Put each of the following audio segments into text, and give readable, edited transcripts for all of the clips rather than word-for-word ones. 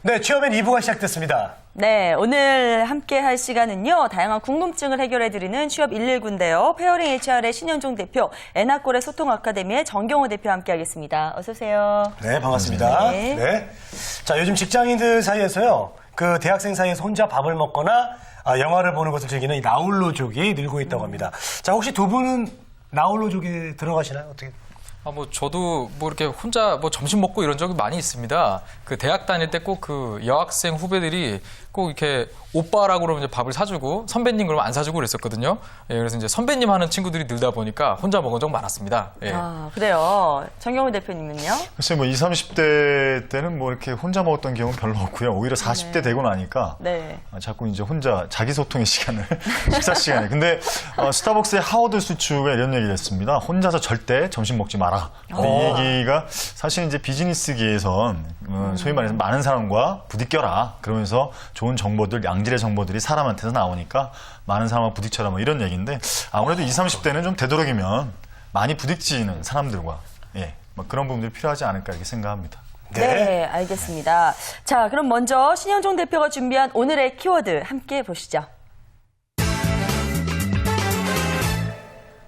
네, 취업엔 2부가 시작됐습니다. 네, 오늘 함께 할 시간은요, 다양한 궁금증을 해결해드리는 취업 119인데요. 페어링 HR의 신현종 대표, 에나콜의 소통 아카데미의 정경호 대표와 함께 하겠습니다. 어서오세요. 네, 반갑습니다. 네. 네. 자, 요즘 직장인들 사이에서요, 그 대학생 사이에서 혼자 밥을 먹거나 영화를 보는 것을 즐기는 이 나홀로족이 늘고 있다고 합니다. 자, 혹시 두 분은 나홀로족에 들어가시나요? 어떻게? 저도 이렇게 혼자 점심 먹고 이런 적이 많이 있습니다. 그 대학 다닐 때 꼭 그 여학생 후배들이 꼭 이렇게 오빠라고 그러면 이제 밥을 사주고 선배님 그러면 안 사주고 그랬었거든요. 예, 그래서 이제 선배님 하는 친구들이 늘다 보니까 혼자 먹은 적 많았습니다. 예. 아, 그래요. 정경호 대표님은요? 글쎄 20, 30대 때는 이렇게 혼자 먹었던 경우는 별로 없고요. 오히려 40대 되고 나니까 네. 자꾸 이제 혼자 자기소통의 시간을, 식사 시간에. 근데 스타벅스의 하워드 수추가 이런 얘기를 했습니다. 혼자서 절대 점심 먹지 마라. 근데 이 얘기가 사실 이제 비즈니스계에선 소위 말해서 많은 사람과 부딪혀라. 그러면서 좋은 정보들, 양질의 정보들이 사람한테서 나오니까 많은 사람과 부딪혀라 이런 얘기인데 아무래도 20, 30대는 좀 되도록이면 많이 부딪히는 사람들과 그런 부분들이 필요하지 않을까 이렇게 생각합니다. 네, 알겠습니다. 자, 그럼 먼저 신현종 대표가 준비한 오늘의 키워드 함께 보시죠.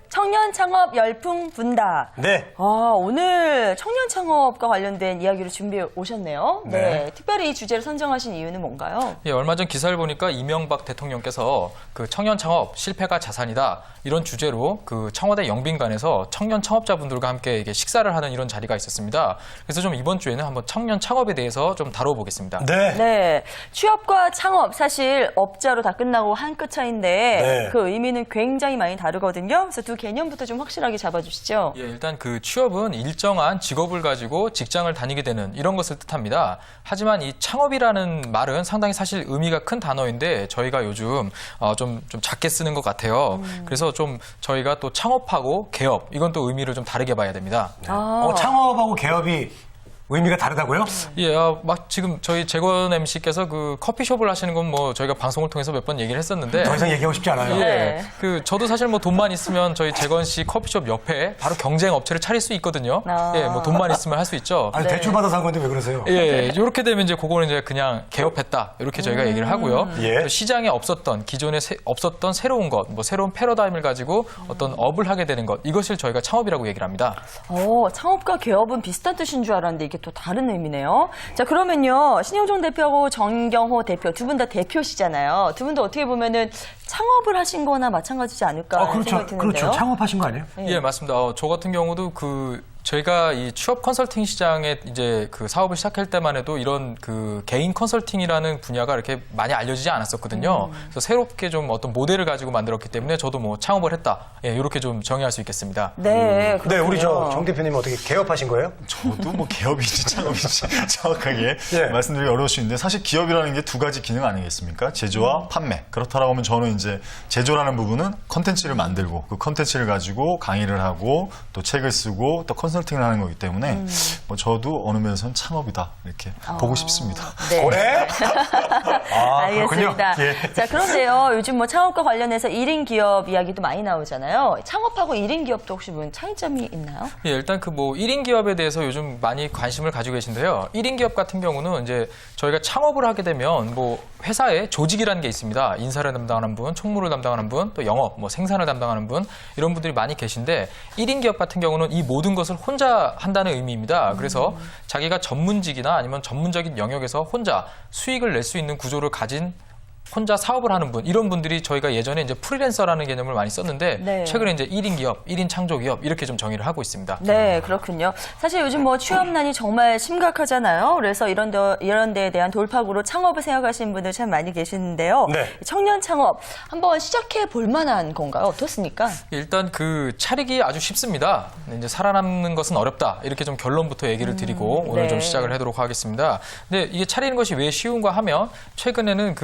청년 창업 열풍 분다. 네. 오늘 청년 창업과 관련된 이야기를 준비해 오셨네요. 네. 네. 특별히 이 주제를 선정하신 이유는 뭔가요? 예, 얼마 전 기사를 보니까 이명박 대통령께서 그 청년 창업 실패가 자산이다 이런 주제로 그 청와대 영빈관에서 청년 창업자분들과 함께 이게 식사를 하는 이런 자리가 있었습니다. 그래서 좀 이번 주에는 한번 청년 창업에 대해서 좀 다뤄보겠습니다. 네. 네. 취업과 창업 사실 업자로 다 끝나고 한 끗 차이인데 네. 그 의미는 굉장히 많이 다르거든요. 그래서 두 개념부터 좀 확실하게 잡아주시죠. 예, 일단 그 취업은 일정한 직업을 가지고 직장을 다니게 되는 이런 것을 뜻합니다. 하지만 이 창업이라는 말은 상당히 사실 의미가 큰 단어인데 저희가 요즘 좀 작게 쓰는 것 같아요. 그래서 좀 저희가 또 창업하고 개업 이건 또 의미를 좀 다르게 봐야 됩니다. 창업하고 개업이 의미가 다르다고요? 예, 지금 저희 재건 MC께서 그 커피숍을 하시는 건 저희가 방송을 통해서 몇 번 얘기를 했었는데. 더 이상 얘기하고 싶지 않아요. 네. 저도 사실 돈만 있으면 저희 재건 씨 커피숍 옆에 바로 경쟁 업체를 차릴 수 있거든요. 예, 돈만 있으면 할 수 있죠. 아니, 대출 받아서 한 건데 왜 그러세요? 예, 이렇게 되면 이제 그거는 이제 그냥 개업했다. 이렇게 저희가 얘기를 하고요. 예. 또 시장에 없었던 기존에 없었던 새로운 것, 새로운 패러다임을 가지고 어떤 업을 하게 되는 것. 이것을 저희가 창업이라고 얘기를 합니다. 창업과 개업은 비슷한 뜻인 줄 알았는데 이게 또 다른 의미네요. 자, 그러면요. 신현종 대표하고 정경호 대표 두 분 다 대표시잖아요. 두 분도 어떻게 보면은 창업을 하신 거나 마찬가지지 않을까 그렇죠. 생각이 드는데요. 그렇죠. 창업하신 거 아니에요? 예, 맞습니다. 저 같은 경우도 저희가 이 취업 컨설팅 시장에 이제 그 사업을 시작할 때만 해도 이런 그 개인 컨설팅이라는 분야가 이렇게 많이 알려지지 않았었거든요. 그래서 새롭게 좀 어떤 모델을 가지고 만들었기 때문에 저도 창업을 했다. 예, 이렇게 좀 정의할 수 있겠습니다. 네, 네, 우리 정 대표님은 어떻게 개업하신 거예요? 저도 개업인지 창업인지 정확하게 예. 말씀드리기 어려울 수 있는데 사실 기업이라는 게 두 가지 기능 아니겠습니까? 제조와 판매. 그렇다라고 하면 저는 이제 제조라는 부분은 컨텐츠를 만들고 그 컨텐츠를 가지고 강의를 하고 또 책을 쓰고 또 컨설팅을 하는 거기 때문에 저도 어느 면에서는 창업이다 이렇게 보고 싶습니다. 네. 그래? 알겠습니다. 예. 자, 그런데요. 요즘 창업과 관련해서 1인 기업 이야기도 많이 나오잖아요. 창업하고 1인 기업도 혹시 차이점이 있나요? 예, 일단 1인 기업에 대해서 요즘 많이 관심을 가지고 계신데요. 1인 기업 같은 경우는 이제 저희가 창업을 하게 되면 회사에 조직이라는 게 있습니다. 인사를 담당하는 분, 총무를 담당하는 분, 또 영업, 생산을 담당하는 분 이런 분들이 많이 계신데 1인 기업 같은 경우는 이 모든 것을 혼자 한다는 의미입니다. 그래서 자기가 전문직이나 아니면 전문적인 영역에서 혼자 수익을 낼 수 있는 구조를 가진 혼자 사업을 하는 분, 이런 분들이 저희가 예전에 이제 프리랜서라는 개념을 많이 썼는데 네. 최근에 이제 1인 기업, 1인 창조 기업 이렇게 좀 정의를 하고 있습니다. 네, 그렇군요. 사실 요즘 취업난이 정말 심각하잖아요. 그래서 이런 데에 대한 돌파구로 창업을 생각하시는 분들 참 많이 계시는데요. 네. 청년 창업 한번 시작해 볼 만한 건가요? 어떻습니까? 일단 차리기 아주 쉽습니다. 이제 살아남는 것은 어렵다. 이렇게 좀 결론부터 얘기를 드리고 오늘 네. 좀 시작을 하도록 하겠습니다. 근데 이게 차리는 것이 왜 쉬운가 하면 최근에는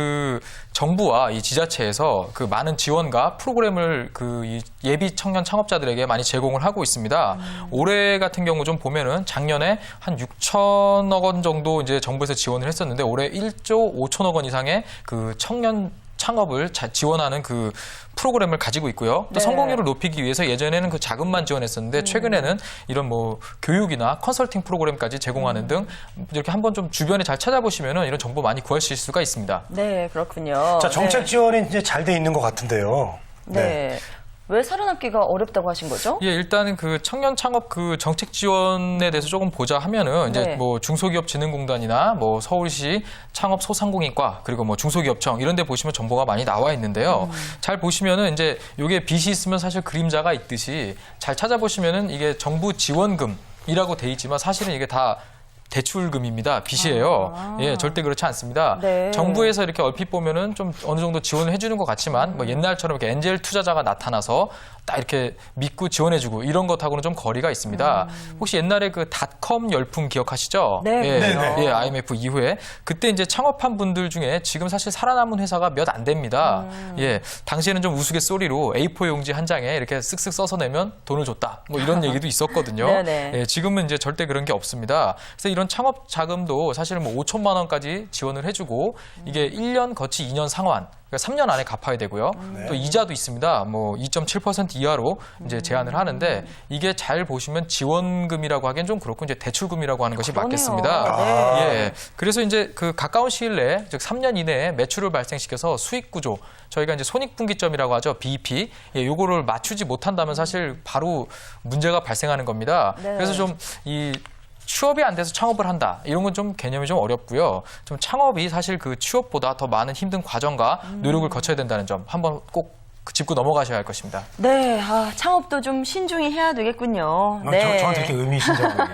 정부와 이 지자체에서 많은 지원과 프로그램을 이 예비 청년 창업자들에게 많이 제공을 하고 있습니다. 올해 같은 경우 좀 보면은 작년에 한 6천억 원 정도 이제 정부에서 지원을 했었는데 올해 1조 5천억 원 이상의 청년 창업을 지원하는 그 프로그램을 가지고 있고요. 또 네. 성공률을 높이기 위해서 예전에는 그 자금만 지원했었는데 최근에는 이런 뭐 교육이나 컨설팅 프로그램까지 제공하는 등 이렇게 한번 좀 주변에 잘 찾아보시면은 이런 정보 많이 구하실 수가 있습니다. 네, 그렇군요. 자, 정책 네. 지원이 이제 잘 돼 있는 것 같은데요. 네. 왜 살아남기가 어렵다고 하신 거죠? 예, 일단은 그 청년 창업 그 정책 지원에 대해서 조금 보자 하면은 이제 네. 뭐 중소기업진흥공단이나 뭐 서울시 창업소상공인과 그리고 뭐 중소기업청 이런 데 보시면 정보가 많이 나와 있는데요. 잘 보시면은 이제 요게 빚이 있으면 사실 그림자가 있듯이 잘 찾아보시면은 이게 정부 지원금이라고 돼 있지만 사실은 이게 다 대출금입니다. 빚이에요. 예, 절대 그렇지 않습니다. 네. 정부에서 이렇게 얼핏 보면은 좀 어느 정도 지원을 해주는 것 같지만 뭐 옛날처럼 이렇게 엔젤 투자자가 나타나서 딱 이렇게 믿고 지원해주고 이런 것하고는 좀 거리가 있습니다. 혹시 옛날에 그 닷컴 열풍 기억하시죠? 네, 예, 그렇죠. 예, IMF 이후에 그때 이제 창업한 분들 중에 지금 사실 살아남은 회사가 몇 안 됩니다. 예, 당시에는 좀 우스갯소리로 A4 용지 한 장에 이렇게 쓱쓱 써서 내면 돈을 줬다. 뭐 이런 얘기도 있었거든요. 네네. 예, 지금은 이제 절대 그런 게 없습니다. 그래서 이런 창업 자금도 사실은 뭐 5천만 원까지 지원을 해주고 이게 1년 거치 2년 상환. 그러니까 3년 안에 갚아야 되고요. 또 이자도 있습니다. 뭐 2.7% 이하로 이제 제한을 하는데 이게 잘 보시면 지원금이라고 하기엔 좀 그렇고 이제 대출금이라고 하는 것이 그러네요. 맞겠습니다. 네. 예. 그래서 이제 그 가까운 시일 내에 즉 3년 이내에 매출을 발생시켜서 수익 구조 저희가 이제 손익분기점이라고 하죠. BEP. 예, 요거를 맞추지 못한다면 사실 바로 문제가 발생하는 겁니다. 네. 그래서 좀 이 취업이 안 돼서 창업을 한다. 이런 건 좀 개념이 좀 어렵고요. 좀 창업이 사실 그 취업보다 더 많은 힘든 과정과 노력을 거쳐야 된다는 점 한번 꼭 짚고 넘어가셔야 할 것입니다. 네, 창업도 좀 신중히 해야 되겠군요. 네. 저한테 이렇게 의미심장하게.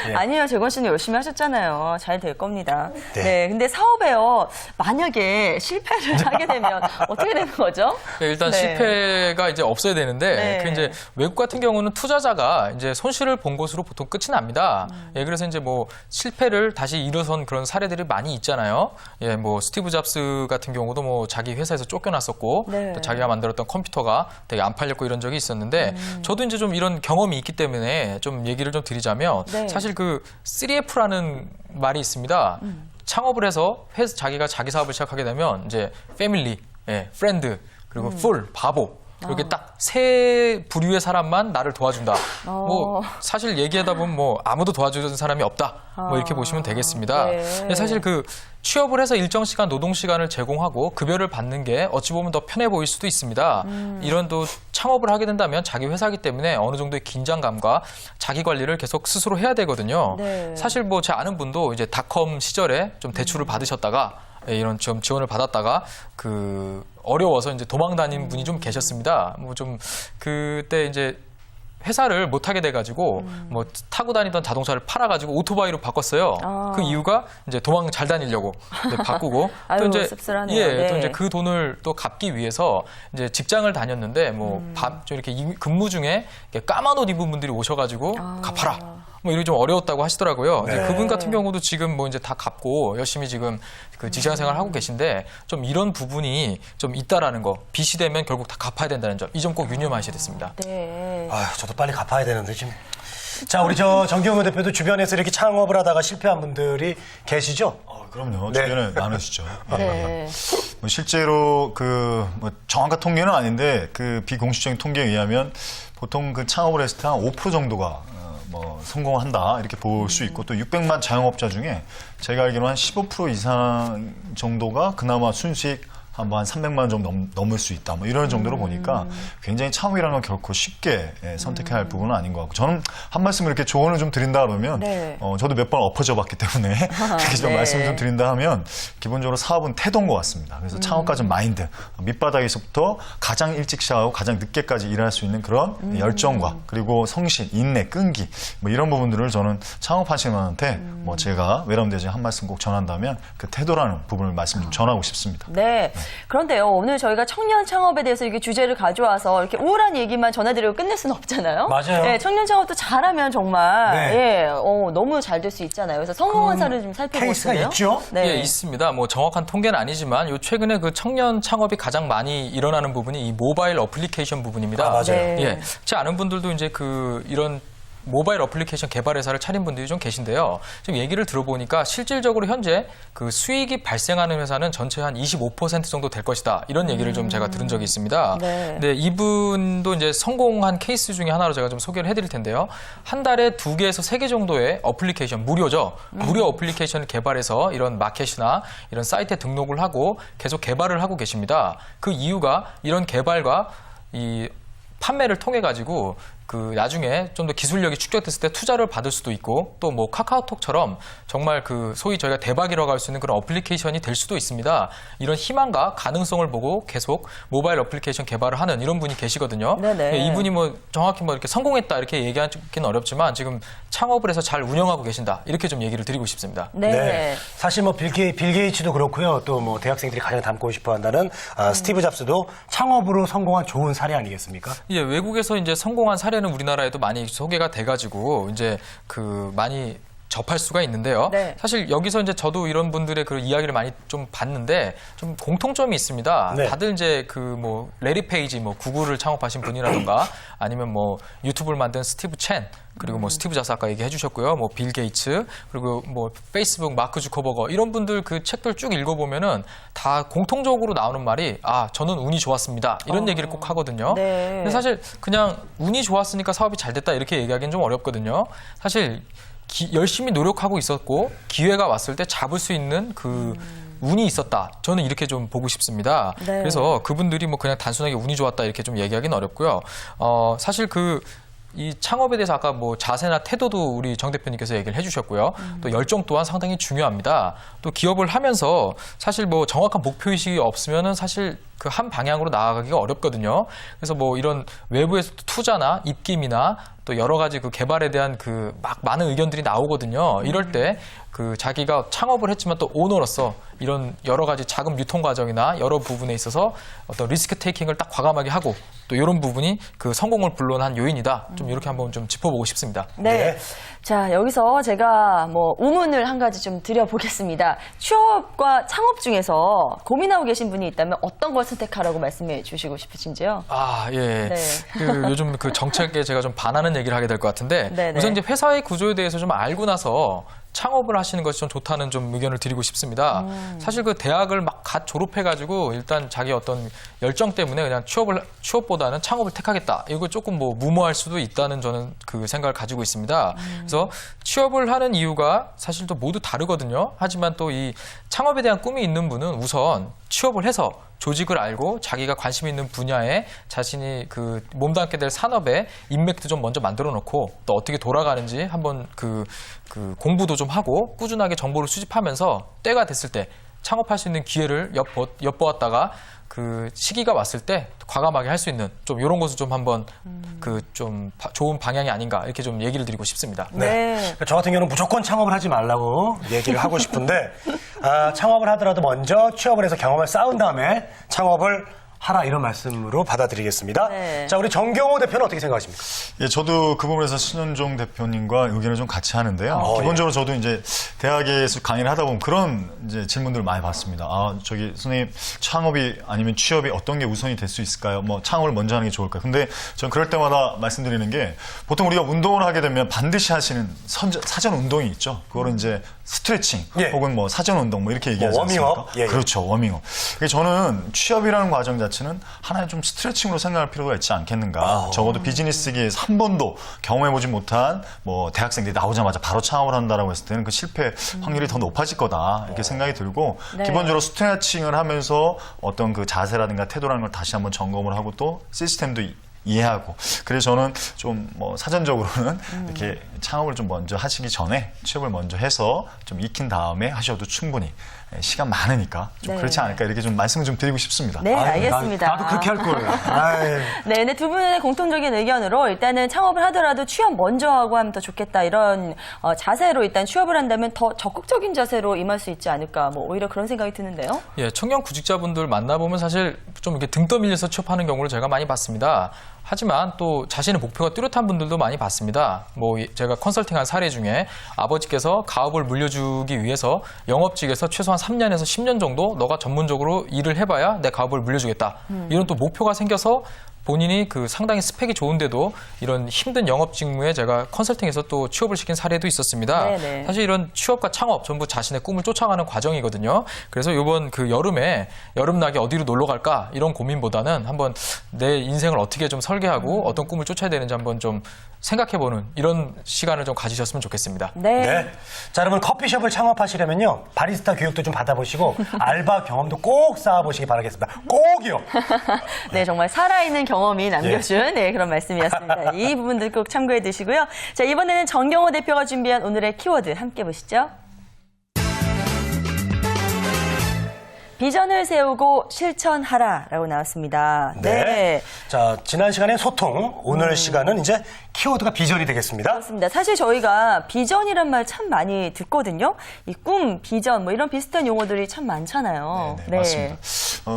예. 아니요, 재건 씨는 열심히 하셨잖아요. 잘 될 겁니다. 네. 네. 근데 사업에요, 만약에 실패를 하게 되면 어떻게 되는 거죠? 네, 일단 네. 실패가 이제 없어야 되는데 네. 그 이제 외국 같은 경우는 투자자가 이제 손실을 본 것으로 보통 끝이 납니다. 예, 그래서 이제 뭐 실패를 다시 일어선 그런 사례들이 많이 있잖아요. 예, 뭐 스티브 잡스 같은 경우도 뭐 자기 회사에서 쫓겨났었고 네. 또 자기가 만들었던 컴퓨터가 되게 안 팔렸고 이런 적이 있었는데 저도 이제 좀 이런 경험이 있기 때문에 좀 얘기를 좀 드리자면 네. 사실 그 3F라는 말이 있습니다. 창업을 해서 자기가 자기 사업을 시작하게 되면 이제 패밀리, 예, 프렌드, 그리고 풀, 바보 이렇게 딱 세 부류의 사람만 나를 도와준다. 뭐 사실 얘기하다 보면 뭐 아무도 도와주는 사람이 없다. 뭐 이렇게 보시면 되겠습니다. 네. 근데 사실 그 취업을 해서 일정 시간 노동 시간을 제공하고 급여를 받는 게 어찌 보면 더 편해 보일 수도 있습니다. 이런 또 창업을 하게 된다면 자기 회사이기 때문에 어느 정도의 긴장감과 자기 관리를 계속 스스로 해야 되거든요. 네. 사실 뭐 제 아는 분도 이제 닷컴 시절에 좀 대출을 받으셨다가 이런 좀 지원을 받았다가 그 어려워서 이제 도망 다닌 분이 좀 계셨습니다. 뭐 좀 그때 이제 회사를 못 하게 돼가지고 뭐 타고 다니던 자동차를 팔아가지고 오토바이로 바꿨어요. 그 이유가 이제 도망 잘 다니려고 이제 바꾸고 아유, 또 이제 씁쓸하네요. 예, 또 네. 이제 그 돈을 또 갚기 위해서 이제 직장을 다녔는데 뭐 좀 이렇게 근무 중에 이렇게 까만 옷 입은 분들이 오셔가지고 갚아라. 뭐 이런 좀 어려웠다고 하시더라고요. 이제 네. 그분 같은 경우도 지금 뭐 이제 다 갚고 열심히 지금 그 직장 생활을 하고 계신데 좀 이런 부분이 좀 있다라는 거 빚이 되면 결국 다 갚아야 된다는 점 이 점 꼭 유념하셔야 됐습니다. 네. 아휴, 저도 빨리 갚아야 되는데 지금. 자, 우리 저 정경호 대표도 주변에서 이렇게 창업을 하다가 실패한 분들이 계시죠? 그럼요. 네. 주변에 많으시죠. 네. 뭐 실제로 뭐 정확한 통계는 아닌데 그 비공식적인 통계에 의하면 보통 그 창업을 했을 때 한 5% 정도가 뭐 성공한다 이렇게 볼 수 있고 또 600만 자영업자 중에 제가 알기로 한 15% 이상 정도가 그나마 순수익 한 300만 원 정도 넘을 수 있다. 뭐 이런 정도로 보니까 굉장히 창업이라는 건 결코 쉽게 선택해야 할 부분은 아닌 것 같고 저는 한 말씀 이렇게 조언을 좀 드린다 그러면 네. 저도 몇 번 엎어져 봤기 때문에 이렇게 좀 네. 말씀을 좀 드린다 하면 기본적으로 사업은 태도인 것 같습니다. 그래서 창업까지는 마인드, 밑바닥에서부터 가장 일찍 시작하고 가장 늦게까지 일할 수 있는 그런 열정과 그리고 성실, 인내, 끈기 뭐 이런 부분들을 저는 창업하시는 분한테 뭐 제가 외람되지 한 말씀 꼭 전한다면 그 태도라는 부분을 말씀 좀 전하고 싶습니다. 네. 그런데요, 오늘 저희가 청년 창업에 대해서 이게 주제를 가져와서 이렇게 우울한 얘기만 전해드리고 끝낼 수는 없잖아요. 맞아요. 네, 청년 창업도 잘하면 정말, 네. 예, 너무 잘 될 수 있잖아요. 그래서 성공한 사례를 좀 살펴보고 케이스가 싶은데요. 있죠? 네. 예, 있습니다. 뭐 정확한 통계는 아니지만 요 최근에 그 청년 창업이 가장 많이 일어나는 부분이 이 모바일 어플리케이션 부분입니다. 아, 맞아요. 네. 예, 제 아는 분들도 이제 그 이런 모바일 어플리케이션 개발 회사를 차린 분들이 좀 계신데요. 지금 얘기를 들어보니까 실질적으로 현재 그 수익이 발생하는 회사는 전체 한 25% 정도 될 것이다. 이런 얘기를 좀 제가 들은 적이 있습니다. 네. 네, 이분도 이제 성공한 케이스 중에 하나로 제가 좀 소개를 해드릴 텐데요. 한 달에 2개에서 3개 정도의 어플리케이션, 무료죠. 무료 어플리케이션을 개발해서 이런 마켓이나 이런 사이트에 등록을 하고 계속 개발을 하고 계십니다. 그 이유가 이런 개발과 이 판매를 통해 가지고 그 나중에 좀 더 기술력이 축적됐을 때 투자를 받을 수도 있고 또 뭐 카카오톡처럼 정말 그 소위 저희가 대박이라고 할 수 있는 그런 어플리케이션이 될 수도 있습니다. 이런 희망과 가능성을 보고 계속 모바일 어플리케이션 개발을 하는 이런 분이 계시거든요. 네네. 예, 이분이 뭐 정확히 뭐 이렇게 성공했다 이렇게 얘기하기는 어렵지만 지금 창업을 해서 잘 운영하고 계신다 이렇게 좀 얘기를 드리고 싶습니다. 네. 사실 뭐 빌 게이츠도 그렇고요. 또 뭐 대학생들이 가장 닮고 싶어 한다는 스티브 잡스도 창업으로 성공한 좋은 사례 아니겠습니까? 예, 외국에서 이제 성공한 사례는 우리나라에도 많이 소개가 돼가지고 이제 그 많이 접할 수가 있는데요. 네. 사실 여기서 이제 저도 이런 분들의 그 이야기를 많이 좀 봤는데 좀 공통점이 있습니다. 네. 다들 이제 그 뭐 레리 페이지 뭐 구글을 창업하신 분이라던가 아니면 뭐 유튜브를 만든 스티브 첸 그리고 뭐 스티브 잡스 아까 얘기해 주셨고요. 뭐 빌 게이츠 그리고 뭐 페이스북 마크 주커버거 이런 분들 그 책들 쭉 읽어보면은 다 공통적으로 나오는 말이 저는 운이 좋았습니다. 이런 얘기를 꼭 하거든요. 네. 근데 사실 그냥 운이 좋았으니까 사업이 잘 됐다 이렇게 얘기하기는 좀 어렵거든요. 사실 열심히 노력하고 있었고 기회가 왔을 때 잡을 수 있는 그 운이 있었다. 저는 이렇게 좀 보고 싶습니다. 네. 그래서 그분들이 뭐 그냥 단순하게 운이 좋았다 이렇게 좀 얘기하기는 어렵고요. 사실 이 창업에 대해서 아까 뭐 자세나 태도도 우리 정 대표님께서 얘기를 해주셨고요. 또 열정 또한 상당히 중요합니다. 또 기업을 하면서 사실 뭐 정확한 목표의식이 없으면은 사실 그 한 방향으로 나아가기가 어렵거든요. 그래서 뭐 이런 외부에서 투자나 입김이나 또 여러 가지 그 개발에 대한 그 막 많은 의견들이 나오거든요. 이럴 때 그 자기가 창업을 했지만 또 오너로서 이런 여러 가지 자금 유통 과정이나 여러 부분에 있어서 어떤 리스크 테이킹을 딱 과감하게 하고 또 이런 부분이 그 성공을 불러낸 요인이다. 좀 이렇게 한번 좀 짚어보고 싶습니다. 네. 네. 자, 여기서 제가 뭐 우문을 한 가지 좀 드려보겠습니다. 취업과 창업 중에서 고민하고 계신 분이 있다면 어떤 걸 선택하라고 말씀해 주시고 싶으신지요? 예. 네. 그 요즘 그 정책에 제가 좀 반하는 얘기를 하게 될 것 같은데 네네. 우선 이제 회사의 구조에 대해서 좀 알고 나서 창업을 하시는 것이 좀 좋다는 좀 의견을 드리고 싶습니다. 사실 그 대학을 막 갓 졸업해가지고 일단 자기 어떤 열정 때문에 그냥 취업보다는 창업을 택하겠다. 이거 조금 뭐 무모할 수도 있다는 저는 그 생각을 가지고 있습니다. 그래서 취업을 하는 이유가 사실 또 모두 다르거든요. 하지만 또 이 창업에 대한 꿈이 있는 분은 우선 취업을 해서 조직을 알고 자기가 관심 있는 분야에 자신이 그 몸담게 될 산업에 인맥도 좀 먼저 만들어 놓고 또 어떻게 돌아가는지 한번 그 공부도 좀 하고 꾸준하게 정보를 수집하면서 때가 됐을 때 창업할 수 있는 기회를 엿보았다가 그 시기가 왔을 때 과감하게 할 수 있는 좀 이런 것을 좀 한번 그 좀 좋은 방향이 아닌가 이렇게 좀 얘기를 드리고 싶습니다. 네. 저 같은 경우는 무조건 창업을 하지 말라고 얘기를 하고 싶은데 창업을 하더라도 먼저 취업을 해서 경험을 쌓은 다음에 창업을 하라 이런 말씀으로 받아들이겠습니다. 네. 자, 우리 정경호 대표는 어떻게 생각하십니까? 예, 저도 그 부분에서 신현종 대표님과 의견을 좀 같이 하는데요. 기본적으로 저도 이제 대학에서 강의를 하다 보면 그런 이제 질문들을 많이 받습니다. 저기 선생님 창업이 아니면 취업이 어떤 게 우선이 될 수 있을까요? 뭐 창업을 먼저 하는 게 좋을까요? 근데 전 그럴 때마다 말씀드리는 게 보통 우리가 운동을 하게 되면 반드시 하시는 사전 운동이 있죠. 그거를 이제 스트레칭 혹은 뭐 사전 운동 뭐 이렇게 얘기하지 워밍업? 않습니까? 예. 그렇죠. 워밍업. 저는 취업이라는 과정 자체는 하나의 좀 스트레칭으로 생각할 필요가 있지 않겠는가. 적어도 비즈니스계에서 한 번도 경험해보지 못한 뭐 대학생들이 나오자마자 바로 창업을 한다라고 했을 때는 그 실패 확률이 더 높아질 거다. 이렇게 생각이 들고 네. 기본적으로 스트레칭을 하면서 어떤 그 자세라든가 태도라는 걸 다시 한번 점검을 하고 또 시스템도 이해하고. 그래서 저는 좀 뭐 사전적으로는 이렇게 창업을 좀 먼저 하시기 전에 취업을 먼저 해서 좀 익힌 다음에 하셔도 충분히 시간 많으니까 좀 네. 그렇지 않을까 이렇게 좀 말씀을 좀 드리고 싶습니다. 네, 알겠습니다. 나도 그렇게 할 거예요. 아유. 네, 근데 두 분의 공통적인 의견으로 일단은 창업을 하더라도 취업 먼저 하고 하면 더 좋겠다 이런 자세로 일단 취업을 한다면 더 적극적인 자세로 임할 수 있지 않을까 뭐 오히려 그런 생각이 드는데요. 예, 청년 구직자분들 만나보면 사실 좀 이렇게 등 떠밀려서 취업하는 경우를 제가 많이 봤습니다. 하지만 또 자신의 목표가 뚜렷한 분들도 많이 봤습니다. 뭐 제가 컨설팅한 사례 중에 아버지께서 가업을 물려주기 위해서 영업직에서 최소한 3년에서 10년 정도 너가 전문적으로 일을 해봐야 내 가업을 물려주겠다. 이런 또 목표가 생겨서 본인이 그 상당히 스펙이 좋은데도 이런 힘든 영업 직무에 제가 컨설팅에서 또 취업을 시킨 사례도 있었습니다. 네네. 사실 이런 취업과 창업 전부 자신의 꿈을 쫓아가는 과정이거든요. 그래서 이번 그 여름에 여름나게 어디로 놀러 갈까 이런 고민보다는 한번 내 인생을 어떻게 좀 설계하고 어떤 꿈을 쫓아야 되는지 한번 좀 생각해보는 이런 시간을 좀 가지셨으면 좋겠습니다. 네. 네. 자, 여러분 커피숍을 창업하시려면요. 바리스타 교육도 좀 받아보시고 알바 경험도 꼭 쌓아보시기 바라겠습니다. 꼭이요. 네, 정말 살아있는 경험이 남겨준 네, 그런 말씀이었습니다. 이 부분들 꼭 참고해 두시고요. 자, 이번에는 정경호 대표가 준비한 오늘의 키워드 함께 보시죠. 비전을 세우고 실천하라라고 나왔습니다. 네. 자, 지난 시간에 소통, 오늘 시간은 이제 키워드가 비전이 되겠습니다. 그렇습니다. 사실 저희가 비전이란 말 참 많이 듣거든요. 이 꿈, 비전 뭐 이런 비슷한 용어들이 참 많잖아요. 네, 맞습니다.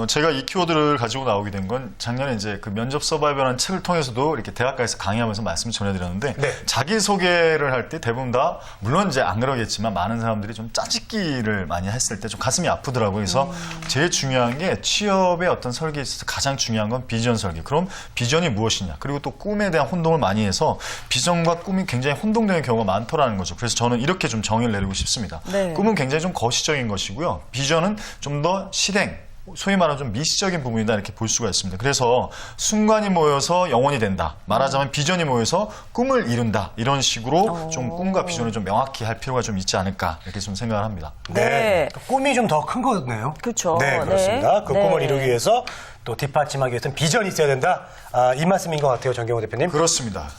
제가 이 키워드를 가지고 나오게 된 건 작년에 이제 그 면접 서바이벌이라는 책을 통해서도 이렇게 대학가에서 강의하면서 말씀을 전해드렸는데 네. 자기소개를 할 때 대부분 다 물론 이제 안 그러겠지만 많은 사람들이 좀 짜집기를 많이 했을 때 좀 가슴이 아프더라고요. 그래서 제일 중요한 게 취업의 어떤 설계에 있어서 가장 중요한 건 비전 설계. 그럼 비전이 무엇이냐. 그리고 또 꿈에 대한 혼동을 많이 해서 비전과 꿈이 굉장히 혼동되는 경우가 많더라는 거죠. 그래서 저는 이렇게 좀 정의를 내리고 싶습니다. 네. 꿈은 굉장히 좀 거시적인 것이고요. 비전은 좀 더 실행, 소위 말하는 좀 미시적인 부분이다 이렇게 볼 수가 있습니다. 그래서 순간이 모여서 영원이 된다. 말하자면 비전이 모여서 꿈을 이룬다. 이런 식으로 좀 꿈과 비전을 좀 명확히 할 필요가 좀 있지 않을까 이렇게 좀 생각을 합니다. 네. 꿈이 좀 더 큰 거네요. 그렇죠. 네, 그렇습니다. 네. 그 네. 꿈을 이루기 위해서 또 뒷받침하기 위해서는 비전이 있어야 된다. 이 말씀인 것 같아요, 정경호 대표님. 그렇습니다.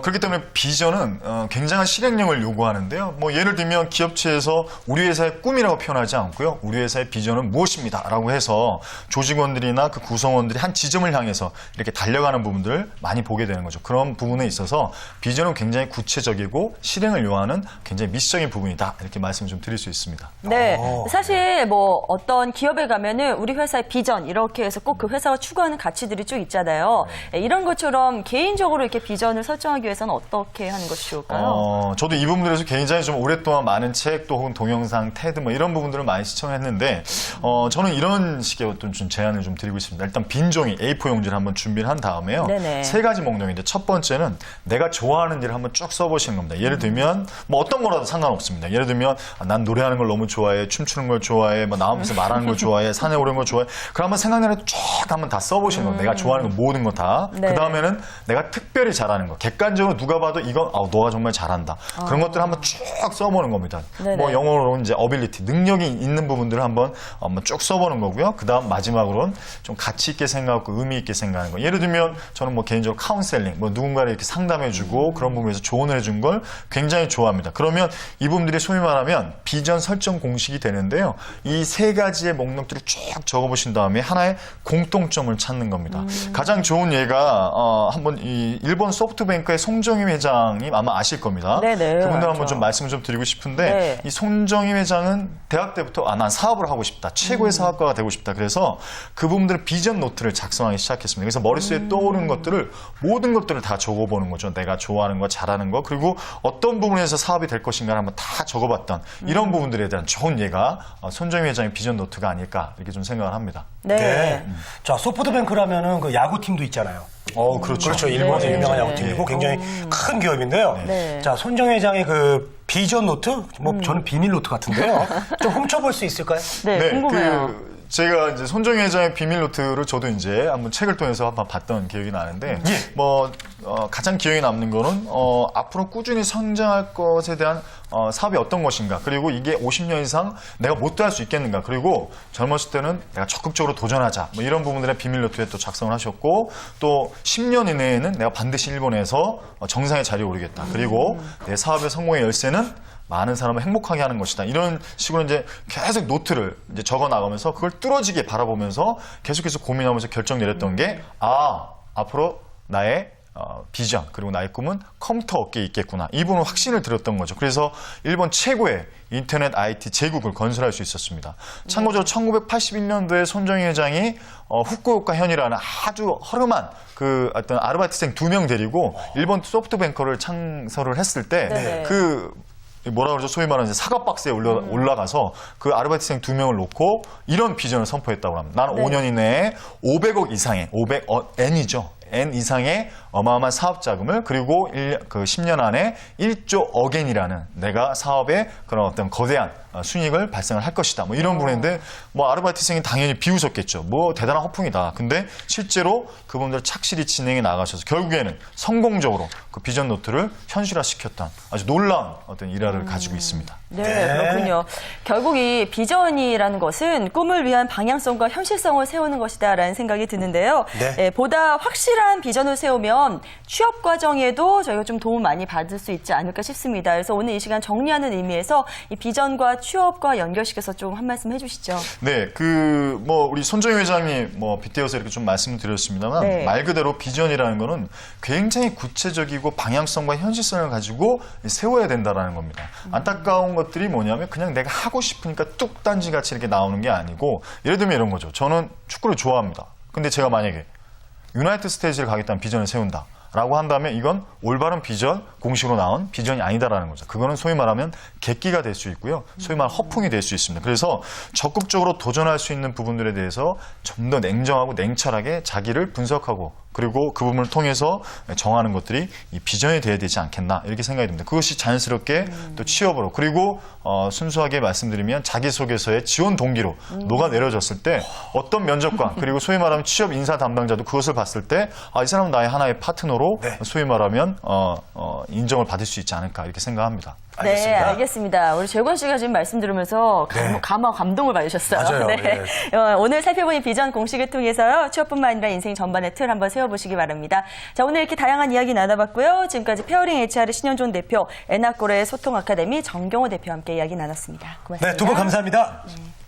그렇기 때문에 비전은 굉장한 실행력을 요구하는데요. 뭐 예를 들면 기업체에서 우리 회사의 꿈이라고 표현하지 않고요. 우리 회사의 비전은 무엇입니다라고 해서 조직원들이나 그 구성원들이 한 지점을 향해서 이렇게 달려가는 부분들 많이 보게 되는 거죠. 그런 부분에 있어서 비전은 굉장히 구체적이고 실행을 요하는 굉장히 미시적인 부분이다. 이렇게 말씀을 좀 드릴 수 있습니다. 네. 사실 뭐 어떤 기업에 가면은 우리 회사의 비전 이렇게 해서 꼭 그 회사가 추구하는 가치들이 쭉 있잖아요. 이런 것처럼 개인적으로 이렇게 비전을 설정하기 위해서는 어떻게 하는 것이 좋을까요? 저도 이 부분들에서 굉장히 좀 오랫동안 많은 책 또 혹은 동영상, 테드 뭐 이런 부분들을 많이 시청했는데 저는 이런 식의 어떤 좀 제안을 좀 드리고 있습니다. 일단 빈 종이 A4 용지를 한번 준비를 한 다음에요. 네네. 세 가지 목록인데 첫 번째는 내가 좋아하는 일을 한번 쭉 써보시는 겁니다. 예를 들면 뭐 어떤 거라도 상관없습니다. 예를 들면 난 노래하는 걸 너무 좋아해, 춤추는 걸 좋아해, 뭐 나오면서 말하는 걸 좋아해, 산에 오르는 걸 좋아해. 그럼 한번 생각나는 쭉 한번 다 써보시는 겁니다. 내가 좋아하는 거 모든 거 다. 네. 그 다음에는 내가 특별히 잘하는 거. 객관적으로 누가 봐도 이건 너가 정말 잘한다. 그런 것들을 한번 쭉 써보는 겁니다. 네네. 뭐 영어로는 이제 ability, 능력이 있는 부분들을 한번 쭉 써보는 거고요. 그 다음 마지막으로는 좀 가치 있게 생각하고 의미 있게 생각하는 거. 예를 들면 저는 뭐 개인적으로 카운셀링, 뭐 누군가를 이렇게 상담해주고 그런 부분에서 조언을 해준 걸 굉장히 좋아합니다. 그러면 이 부분들이 소위 말하면 비전 설정 공식이 되는데요. 이 세 가지의 목록들을 쭉 적어보신 다음에 하나의 공통점을 찾는 겁니다. 가장 좋은 예가 한번 이 일본 소프트뱅크의 송정희 회장이 아마 아실 겁니다. 네네, 그분들 알죠. 한번 좀 말씀을 좀 드리고 싶은데 네. 이 송정희 회장은 대학 때부터 난 사업을 하고 싶다. 최고의 사업가가 되고 싶다. 그래서 그 부분들을 비전 노트를 작성하기 시작했습니다. 그래서 머릿속에 떠오르는 것들을 모든 것들을 다 적어보는 거죠. 내가 좋아하는 거, 잘하는 거, 그리고 어떤 부분에서 사업이 될 것인가를 한번 다 적어봤던 이런 부분들에 대한 좋은 예가 손정희 회장의 비전 노트가 아닐까 이렇게 좀 생각을 합니다. 네. 자, 소프트뱅크라면은 그 야구팀도 있잖아요. 그렇죠. 그렇죠. 일본의 네. 유명한 네. 야구팀이고 굉장히 큰 기업인데요. 네. 자, 손정 회장의 그 비전 노트? 뭐 저는 비밀 노트 같은데요. 좀 훔쳐볼 수 있을까요? 네, 궁금해요. 제가 이제 손정희 회장의 비밀 노트를 저도 이제 한번 책을 통해서 한번 봤던 기억이 나는데, 가장 기억에 남는 거는, 앞으로 꾸준히 성장할 것에 대한, 사업이 어떤 것인가. 그리고 이게 50년 이상 내가 못도 할 수 있겠는가. 그리고 젊었을 때는 내가 적극적으로 도전하자. 뭐 이런 부분들의 비밀 노트에 또 작성을 하셨고, 또 10년 이내에는 내가 반드시 일본에서 정상의 자리에 오르겠다. 그리고 내 사업의 성공의 열쇠는 많은 사람을 행복하게 하는 것이다. 이런 식으로 이제 계속 노트를 이제 적어 나가면서 그걸 뚫어지게 바라보면서 계속해서 고민하면서 결정 내렸던 게, 앞으로 나의 비전 그리고 나의 꿈은 컴퓨터 업계에 있겠구나. 이 부분은 확신을 들었던 거죠. 그래서 일본 최고의 인터넷 IT 제국을 건설할 수 있었습니다. 참고적으로 1981년도에 손정희 회장이 후쿠오카 현이라는 아주 허름한 그 어떤 아르바이트생 2명 데리고 일본 소프트뱅크를 창설을 했을 때 네네. 뭐라 그러죠? 소위 말하는 사과 박스에 올라가서 그 아르바이트생 2명을 놓고 이런 비전을 선포했다고 합니다. 나는 네. 5년 이내에 500억 이상의, N이죠. N 이상의 어마어마한 사업 자금을 그리고 10년 안에 1조 어겐이라는 내가 사업에 그런 어떤 거대한 순이익을 발생을 할 것이다. 뭐 이런 부분인데 뭐 아르바이트생이 당연히 비웃었겠죠. 뭐 대단한 허풍이다. 근데 실제로 그분들 착실히 진행해 나가셔서 결국에는 성공적으로 그 비전 노트를 현실화시켰던 아주 놀라운 어떤 일화를 가지고 있습니다. 네, 그렇군요. 결국 이 비전이라는 것은 꿈을 위한 방향성과 현실성을 세우는 것이다라는 생각이 드는데요. 네. 보다 확실한 비전을 세우면 취업 과정에도 저희가 좀 도움 많이 받을 수 있지 않을까 싶습니다. 그래서 오늘 이 시간 정리하는 의미에서 이 비전과 취업과 연결시켜서 좀 한 말씀 해주시죠. 네, 뭐 우리 손정희 회장님 뭐 빗대어서 이렇게 좀 말씀드렸습니다만 네. 말 그대로 비전이라는 거는 굉장히 구체적이고 방향성과 현실성을 가지고 세워야 된다라는 겁니다. 안타까운 것들이 뭐냐면 그냥 내가 하고 싶으니까 뚝단지 같이 이렇게 나오는 게 아니고 예를 들면 이런 거죠. 저는 축구를 좋아합니다. 근데 제가 만약에 유나이티드 스테이지를 가겠다는 비전을 세운다. 라고 한다면 이건 올바른 비전, 공식으로 나온 비전이 아니다라는 거죠. 그거는 소위 말하면 객기가 될 수 있고요. 소위 말하면 허풍이 될 수 있습니다. 그래서 적극적으로 도전할 수 있는 부분들에 대해서 좀 더 냉정하고 냉철하게 자기를 분석하고 그리고 그 부분을 통해서 정하는 것들이 이 비전이 돼야 되지 않겠나 이렇게 생각이 듭니다. 그것이 자연스럽게 또 취업으로 그리고 순수하게 말씀드리면 자기소개서의 지원 동기로 녹아내려졌을 때 어떤 면접관 그리고 소위 말하면 취업 인사 담당자도 그것을 봤을 때 이 사람은 나의 하나의 파트너로 소위 말하면 인정을 받을 수 있지 않을까 이렇게 생각합니다. 네, 알겠습니다. 우리 재권 씨가 지금 말씀 들으면서 감동을 받으셨어요. 맞아요. 네. 오늘 살펴본 이 비전 공식을 통해서요. 취업뿐만 아니라 인생 전반의 틀 한번 세워보시기 바랍니다. 자, 오늘 이렇게 다양한 이야기 나눠봤고요. 지금까지 페어링 HR의 신현종 대표, 에나코르의 소통 아카데미 정경호 대표와 함께 이야기 나눴습니다. 고맙습니다. 네, 두 분 감사합니다. 네.